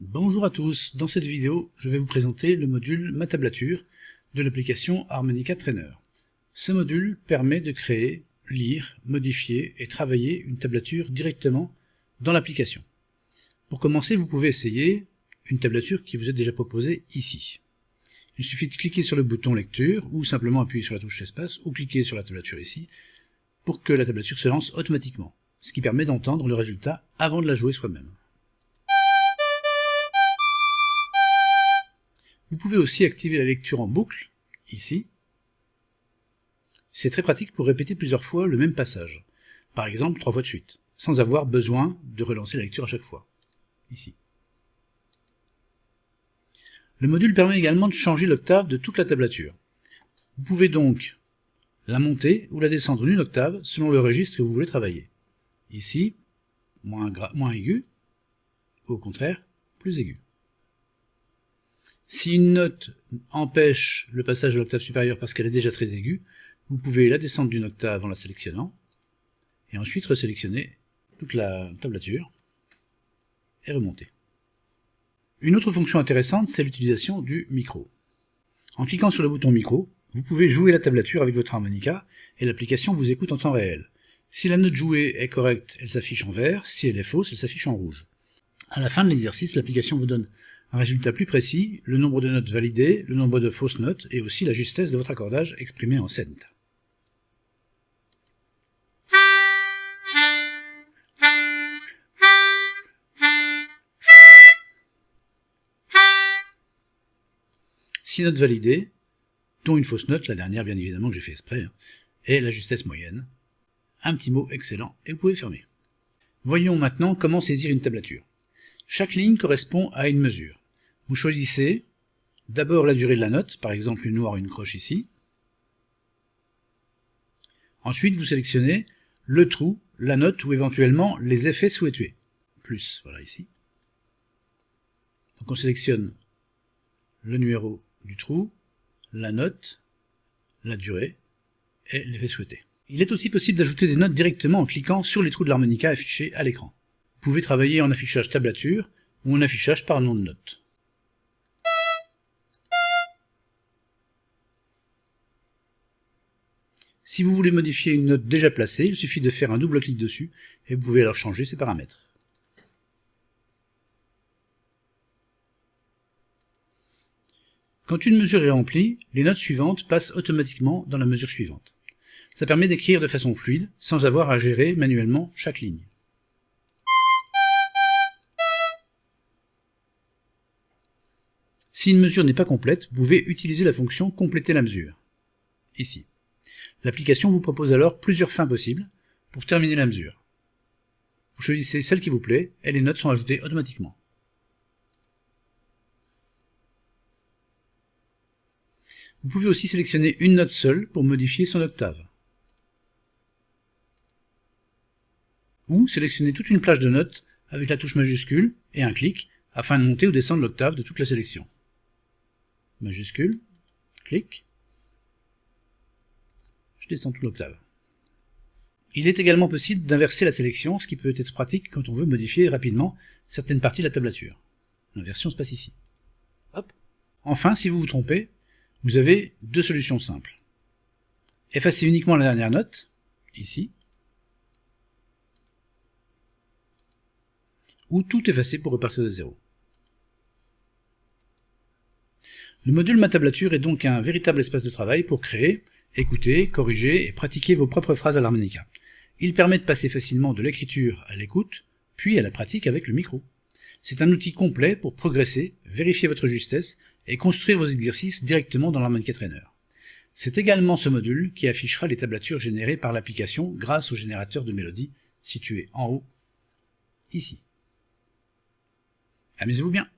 Bonjour à tous, dans cette vidéo, je vais vous présenter le module Ma tablature de l'application Harmonica Trainer. Ce module permet de créer, lire, modifier et travailler une tablature directement dans l'application. Pour commencer, vous pouvez essayer une tablature qui vous est déjà proposée ici. Il suffit de cliquer sur le bouton lecture ou simplement appuyer sur la touche espace ou cliquer sur la tablature ici pour que la tablature se lance automatiquement, ce qui permet d'entendre le résultat avant de la jouer soi-même. Vous pouvez aussi activer la lecture en boucle, ici. C'est très pratique pour répéter plusieurs fois le même passage, par exemple 3 fois de suite, sans avoir besoin de relancer la lecture à chaque fois, ici. Le module permet également de changer l'octave de toute la tablature. Vous pouvez donc la monter ou la descendre d'une octave selon le registre que vous voulez travailler. Ici, moins aigu, ou au contraire, plus aigu. Si une note empêche le passage à l'octave supérieure parce qu'elle est déjà très aiguë, vous pouvez la descendre d'une octave en la sélectionnant, et ensuite resélectionner toute la tablature, et remonter. Une autre fonction intéressante, c'est l'utilisation du micro. En cliquant sur le bouton micro, vous pouvez jouer la tablature avec votre harmonica, et l'application vous écoute en temps réel. Si la note jouée est correcte, elle s'affiche en vert, si elle est fausse, elle s'affiche en rouge. À la fin de l'exercice, l'application vous donne un résultat plus précis, le nombre de notes validées, le nombre de fausses notes, et aussi la justesse de votre accordage exprimé en cent. Six notes validées, dont une fausse note, la dernière bien évidemment que j'ai fait exprès, et la justesse moyenne. Un petit mot excellent, et vous pouvez fermer. Voyons maintenant comment saisir une tablature. Chaque ligne correspond à une mesure. Vous choisissez d'abord la durée de la note, par exemple une noire, une croche ici. Ensuite, vous sélectionnez le trou, la note ou éventuellement les effets souhaités. Plus, voilà ici. Donc on sélectionne le numéro du trou, la note, la durée et l'effet souhaité. Il est aussi possible d'ajouter des notes directement en cliquant sur les trous de l'harmonica affichés à l'écran. Vous pouvez travailler en affichage tablature ou en affichage par nom de note. Si vous voulez modifier une note déjà placée, il suffit de faire un double clic dessus et vous pouvez alors changer ses paramètres. Quand une mesure est remplie, les notes suivantes passent automatiquement dans la mesure suivante. Ça permet d'écrire de façon fluide, sans avoir à gérer manuellement chaque ligne. Si une mesure n'est pas complète, vous pouvez utiliser la fonction « Compléter la mesure », ici. L'application vous propose alors plusieurs fins possibles pour terminer la mesure. Vous choisissez celle qui vous plaît et les notes sont ajoutées automatiquement. Vous pouvez aussi sélectionner une note seule pour modifier son octave. Ou sélectionner toute une plage de notes avec la touche majuscule et un clic afin de monter ou descendre l'octave de toute la sélection. Majuscule, clic, je descends toute l'octave. Il est également possible d'inverser la sélection, ce qui peut être pratique quand on veut modifier rapidement certaines parties de la tablature. L'inversion se passe ici. Hop. Enfin, si vous vous trompez, vous avez deux solutions simples. Effacer uniquement la dernière note, ici, ou tout effacer pour repartir de zéro. Le module Ma tablature est donc un véritable espace de travail pour créer, écouter, corriger et pratiquer vos propres phrases à l'harmonica. Il permet de passer facilement de l'écriture à l'écoute, puis à la pratique avec le micro. C'est un outil complet pour progresser, vérifier votre justesse et construire vos exercices directement dans l'Harmonica Trainer. C'est également ce module qui affichera les tablatures générées par l'application grâce au générateur de mélodies situé en haut, ici. Amusez-vous bien!